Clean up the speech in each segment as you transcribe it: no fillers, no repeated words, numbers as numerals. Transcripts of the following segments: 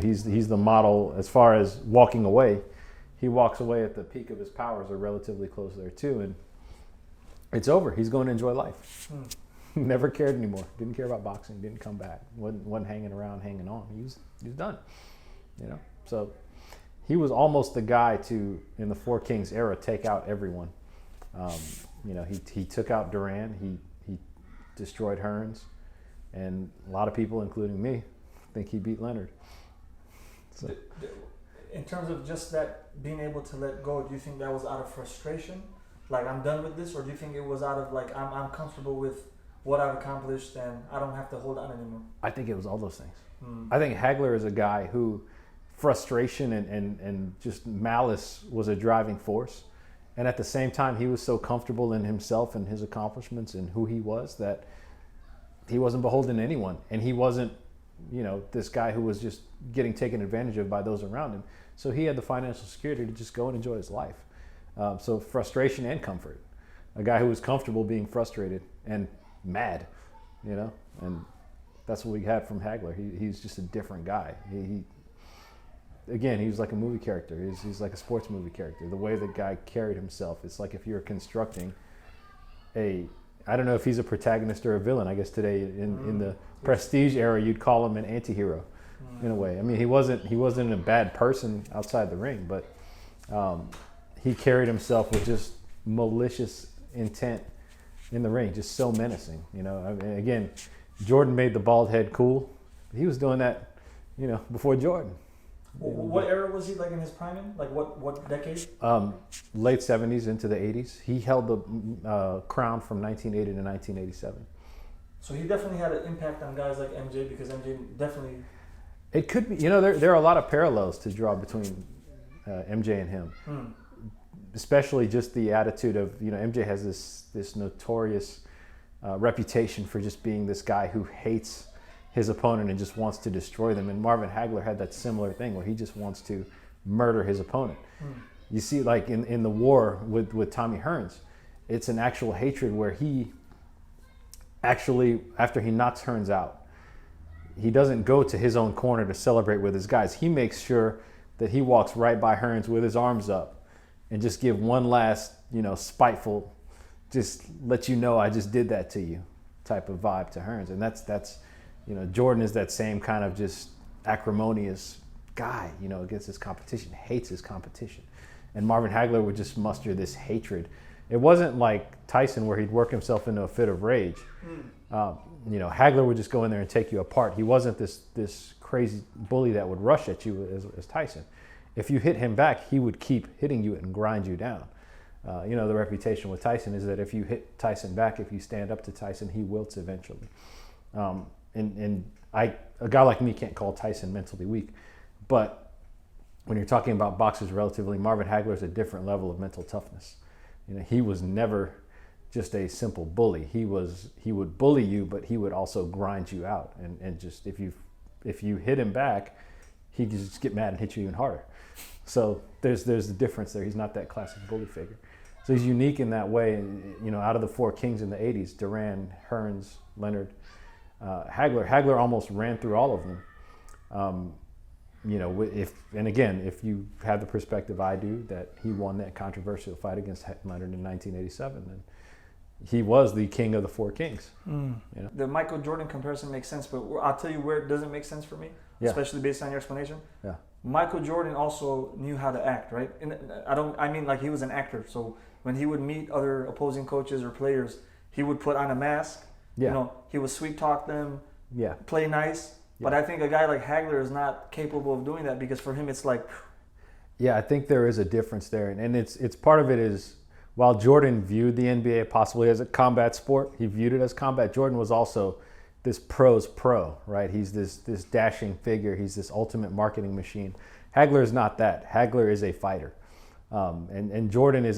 He's the model as far as walking away. He walks away at the peak of his powers, or relatively close there too, and it's over. He's going to enjoy life. Never cared anymore. Didn't care about boxing. Didn't come back. Wasn't hanging around, hanging on. He was done. You know. So he was almost the guy to, in the Four Kings era, take out everyone. You know, he took out Duran. He destroyed Hearns, and a lot of people, including me, think he beat Leonard. So. In terms of just that being able to let go, do you think that was out of frustration, like I'm done with this, or do you think it was out of like I'm comfortable with what I've accomplished and I don't have to hold on anymore? I think it was all those things. I think Hagler is a guy who frustration and just malice was a driving force, and at the same time he was so comfortable in himself and his accomplishments and who he was that he wasn't beholden to anyone, and he wasn't, you know, this guy who was just getting taken advantage of by those around him. So he had the financial security to just go and enjoy his life. So frustration and comfort. A guy who was comfortable being frustrated and mad, you know, and that's what we had from Hagler. He's just a different guy. He again, he was like a movie character. He's like a sports movie character. The way the guy carried himself, it's like if you're constructing I don't know if he's a protagonist or a villain. I guess today in the Prestige era, you'd call him an anti-hero in a way. I mean, he wasn't a bad person outside the ring, but he carried himself with just malicious intent in the ring, just so menacing. You know, I mean, again, Jordan made the bald head cool. He was doing that, you know, before Jordan. What era was he like in his prime? Like what decade? Late 70s into the 80s. He held the crown from 1980 to 1987. So he definitely had an impact on guys like MJ, because MJ definitely... It could be, you know, there are a lot of parallels to draw between MJ and him. Especially just the attitude of, you know, MJ has this notorious reputation for just being this guy who hates his opponent and just wants to destroy them. And Marvin Hagler had that similar thing where he just wants to murder his opponent. You see, like in the war with Tommy Hearns, it's an actual hatred where he actually, after he knocks Hearns out, he doesn't go to his own corner to celebrate with his guys. He makes sure that he walks right by Hearns with his arms up and just give one last, you know, spiteful, just let you know I just did that to you type of vibe to Hearns. And that's you know, Jordan is that same kind of just acrimonious guy, you know, against his competition, hates his competition. And Marvin Hagler would just muster this hatred. It wasn't like Tyson where he'd work himself into a fit of rage. You know, Hagler would just go in there and take you apart. He wasn't this crazy bully that would rush at you as Tyson. If you hit him back, he would keep hitting you and grind you down. You know, the reputation with Tyson is that if you hit Tyson back, if you stand up to Tyson, he wilts eventually. And a guy like me can't call Tyson mentally weak, but when you're talking about boxers relatively, Marvin Hagler is a different level of mental toughness. You know, he was never just a simple bully. He would bully you, but he would also grind you out. And just if you hit him back, he'd just get mad and hit you even harder. So there's the difference there. He's not that classic bully figure. So he's unique in that way. And, you know, out of the Four Kings in the 80s, Duran, Hearns, Leonard, Hagler almost ran through all of them. You know, if you have the perspective I do that he won that controversial fight against Leonard in 1987, then he was the king of the Four Kings. You know? The Michael Jordan comparison makes sense, but I'll tell you where it doesn't make sense for me, especially based on your explanation. Yeah. Michael Jordan also knew how to act, right? And I mean like he was an actor. So when he would meet other opposing coaches or players, he would put on a mask. Yeah. You know, he would sweet talk them, play nice. Yeah. But I think a guy like Hagler is not capable of doing that, because for him it's like... Yeah, I think there is a difference there. And it's part of it is, while Jordan viewed the NBA possibly as a combat sport, he viewed it as combat. Jordan was also this pro's pro, right? He's this dashing figure. He's this ultimate marketing machine. Hagler is not that. Hagler is a fighter. And Jordan is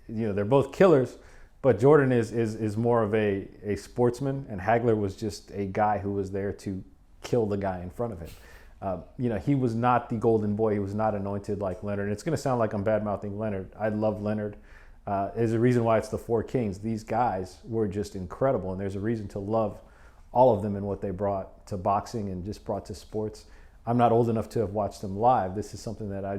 they're both killers, but Jordan is more of a sportsman, and Hagler was just a guy who was there to kill the guy in front of him. You know, he was not the golden boy. He was not anointed like Leonard. And it's going to sound like I'm bad-mouthing Leonard. I love Leonard. There's a reason why it's the Four Kings. These guys were just incredible, and there's a reason to love all of them and what they brought to boxing and just brought to sports. I'm not old enough to have watched them live. This is something that I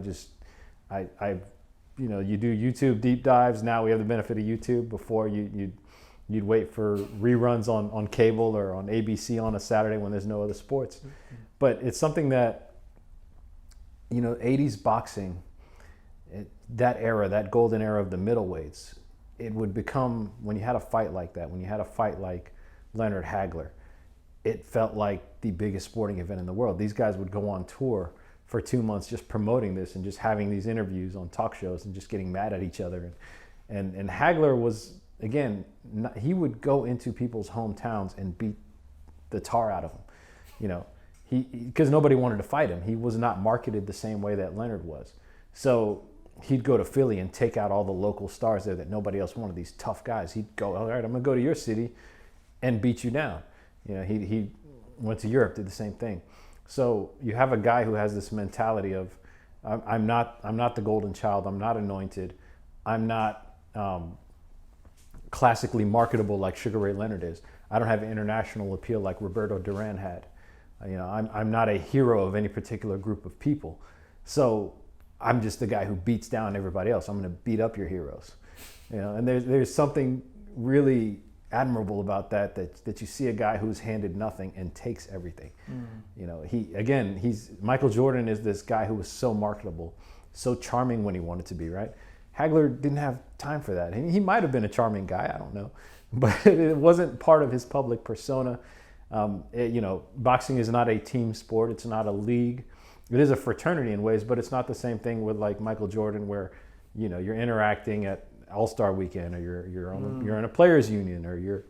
you do YouTube deep dives. Now we have the benefit of YouTube. Before you'd wait for reruns on cable or on ABC on a Saturday when there's no other sports. But it's something that, 80s boxing, that era, that golden era of the middleweights, it would become, when you had a fight like that, when you had a fight like Leonard Hagler, it felt like the biggest sporting event in the world. These guys would go on tour for 2 months just promoting this and just having these interviews on talk shows and just getting mad at each other. And Hagler was, again, he would go into people's hometowns and beat the tar out of them, because nobody wanted to fight him. He was not marketed the same way that Leonard was. So he'd go to Philly and take out all the local stars there that nobody else wanted, these tough guys. He'd go, all right, I'm going to go to your city and beat you down. He went to Europe, did the same thing. So you have a guy who has this mentality of, I'm not the golden child. I'm not anointed. I'm not classically marketable like Sugar Ray Leonard is. I don't have international appeal like Roberto Duran had. I'm not a hero of any particular group of people. So I'm just the guy who beats down everybody else. I'm going to beat up your heroes. And there's something really admirable about that you see a guy who's handed nothing and takes everything. He's Michael Jordan is this guy who was so marketable, so charming when he wanted to be, right? Hagler didn't have time for that. He might have been a charming guy, I don't know, but it wasn't part of his public persona. Boxing is not a team sport. It's not a league. It is a fraternity in ways, but it's not the same thing with like Michael Jordan, where you're interacting at All-Star Weekend, or you're in a players union, or you're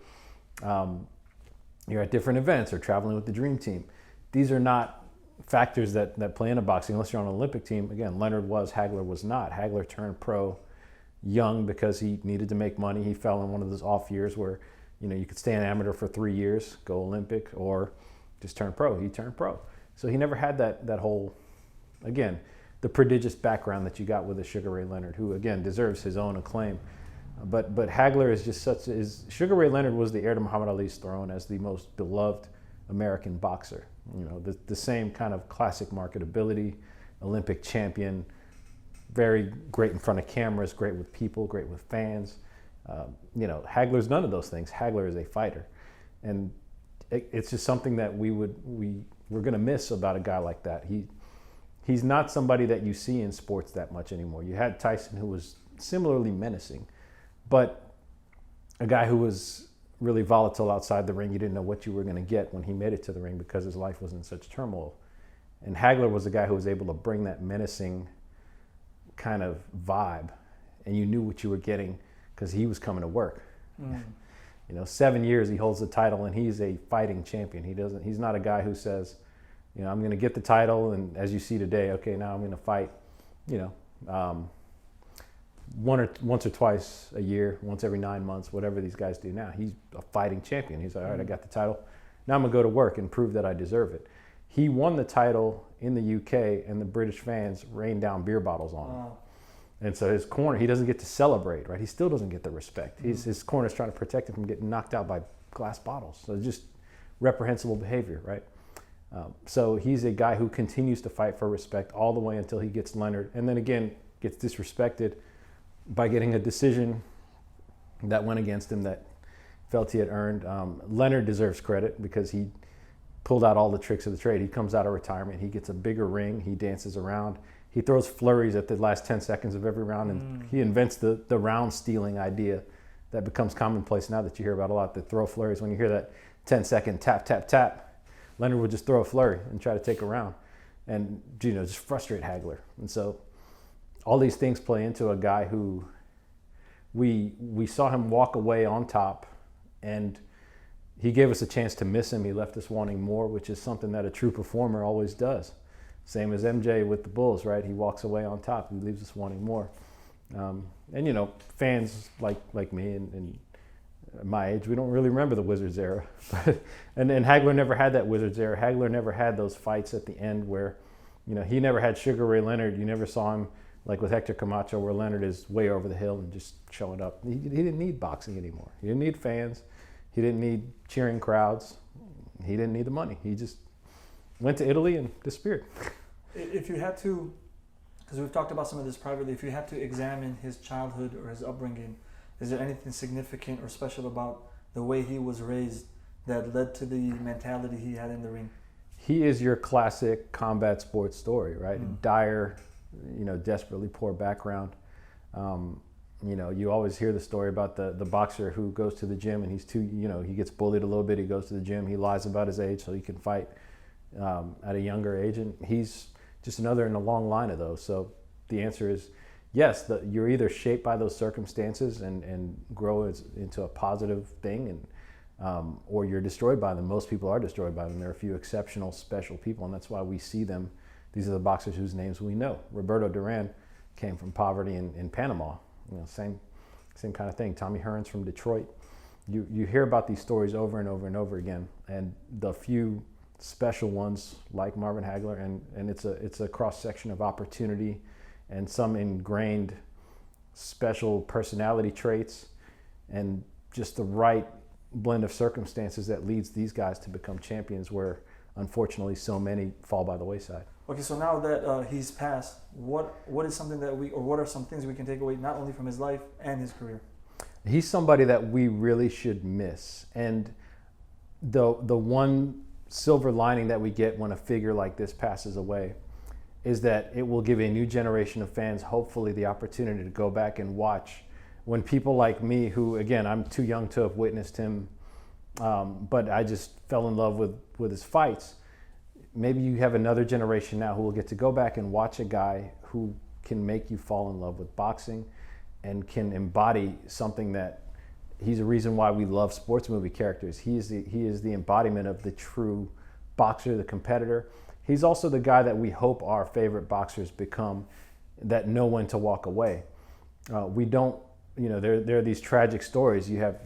at different events, or traveling with the dream team. These are not factors that play into boxing unless you're on an Olympic team. Again, Leonard was, Hagler was not. Hagler turned pro young because he needed to make money. He fell in one of those off years where you could stay an amateur for 3 years, go Olympic, or just turn pro. He turned pro. So he never had that whole, again, the prodigious background that you got with a Sugar Ray Leonard, who again deserves his own acclaim. But Hagler is just Sugar Ray Leonard was the heir to Muhammad Ali's throne as the most beloved American boxer. The same kind of classic marketability, Olympic champion, very great in front of cameras, great with people, great with fans. Hagler's none of those things. Hagler is a fighter, and it's just something that we're going to miss about a guy like that. He's not somebody that you see in sports that much anymore. You had Tyson, who was similarly menacing, but a guy who was really volatile outside the ring. You didn't know what you were going to get when he made it to the ring because his life was in such turmoil. And Hagler was a guy who was able to bring that menacing kind of vibe, and you knew what you were getting because he was coming to work. 7 years he holds the title, and he's a fighting champion. He's not a guy who says, I'm going to get the title, and as you see today, okay, now I'm going to fight, once or twice a year, once every 9 months, whatever these guys do now. He's a fighting champion. He's like, all right, I got the title. Now I'm going to go to work and prove that I deserve it. He won the title in the UK, and the British fans rained down beer bottles on him. Wow. And so his corner, he doesn't get to celebrate, right? He still doesn't get the respect. His corner's trying to protect him from getting knocked out by glass bottles. So just reprehensible behavior, right? So he's a guy who continues to fight for respect all the way until he gets Leonard, and then again gets disrespected by getting a decision that went against him that felt he had earned. Leonard deserves credit because he pulled out all the tricks of the trade. He comes out of retirement, he gets a bigger ring, he dances around, he throws flurries at the last 10 seconds of every round, and he invents the round stealing idea that becomes commonplace now that you hear about a lot, the throw flurries. When you hear that 10-second tap, tap, tap, Leonard would just throw a flurry and try to take a round and just frustrate Hagler. And so all these things play into a guy who we saw him walk away on top, and he gave us a chance to miss him. He left us wanting more, which is something that a true performer always does. Same as MJ with the Bulls, right? He walks away on top. He leaves us wanting more. And fans like me and my age, we don't really remember the Wizards era. and Hagler never had that Wizards era. Hagler never had those fights at the end where, he never had Sugar Ray Leonard. You never saw him like with Hector Camacho, where Leonard is way over the hill and just showing up. He didn't need boxing anymore. He didn't need fans. He didn't need cheering crowds. He didn't need the money. He just went to Italy and disappeared. If you had to, because we've talked about some of this privately, if you had to examine his childhood or his upbringing, is there anything significant or special about the way he was raised that led to the mentality he had in the ring? He is your classic combat sports story, right? Mm. Dire, desperately poor background. You always hear the story about the boxer who goes to the gym and he gets bullied a little bit. He goes to the gym, he lies about his age so he can fight at a younger age. And he's just another in a long line of those. So the answer is yes, you're either shaped by those circumstances and grow into a positive thing, or you're destroyed by them. Most people are destroyed by them. There are a few exceptional, special people, and that's why we see them. These are the boxers whose names we know. Roberto Duran came from poverty in Panama. Same kind of thing. Tommy Hearns from Detroit. You hear about these stories over and over and over again, and the few special ones like Marvin Hagler, and it's a cross section of opportunity and some ingrained special personality traits and just the right blend of circumstances that leads these guys to become champions, where unfortunately so many fall by the wayside. Okay, so now that he's passed, what is something that what are some things we can take away not only from his life and his career? He's somebody that we really should miss, and the one silver lining that we get when a figure like this passes away is that it will give a new generation of fans hopefully the opportunity to go back and watch when people like me, who again, I'm too young to have witnessed him, but I just fell in love with his fights. Maybe you have another generation now who will get to go back and watch a guy who can make you fall in love with boxing and can embody something that he's a reason why we love sports movie characters. He is the embodiment of the true boxer, the competitor. He's also the guy that we hope our favorite boxers become, that know when to walk away. We don't, there are these tragic stories. You have,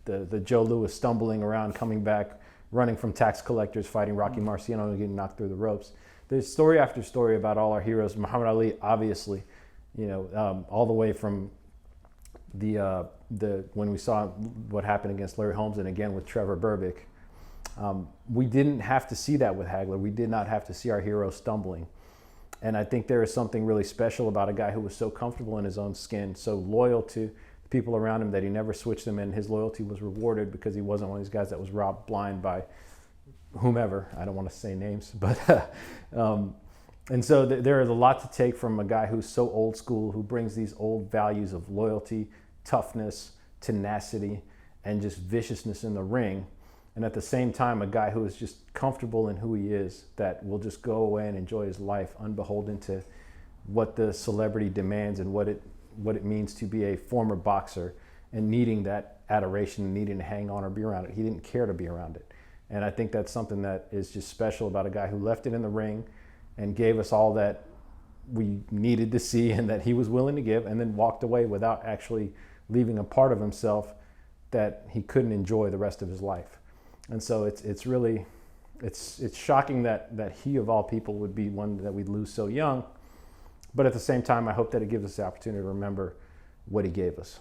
the Joe Louis stumbling around, coming back, running from tax collectors, fighting Rocky Marciano and getting knocked through the ropes. There's story after story about all our heroes. Muhammad Ali, obviously, all the way from the when we saw what happened against Larry Holmes and again with Trevor Berbick. We didn't have to see that with Hagler. We did not have to see our hero stumbling. And I think there is something really special about a guy who was so comfortable in his own skin, so loyal to the people around him that he never switched them, and his loyalty was rewarded because he wasn't one of these guys that was robbed blind by whomever. I don't want to say names, but and so there is a lot to take from a guy who's so old school, who brings these old values of loyalty, toughness, tenacity, and just viciousness in the ring. And at the same time, a guy who is just comfortable in who he is, that will just go away and enjoy his life, unbeholden to what the celebrity demands and what it means to be a former boxer, and needing that adoration and needing to hang on or be around it. He didn't care to be around it. And I think that's something that is just special about a guy who left it in the ring and gave us all that we needed to see and that he was willing to give, and then walked away without actually leaving a part of himself that he couldn't enjoy the rest of his life. And so it's really shocking that he of all people would be one that we'd lose so young. But at the same time, I hope that it gives us the opportunity to remember what he gave us.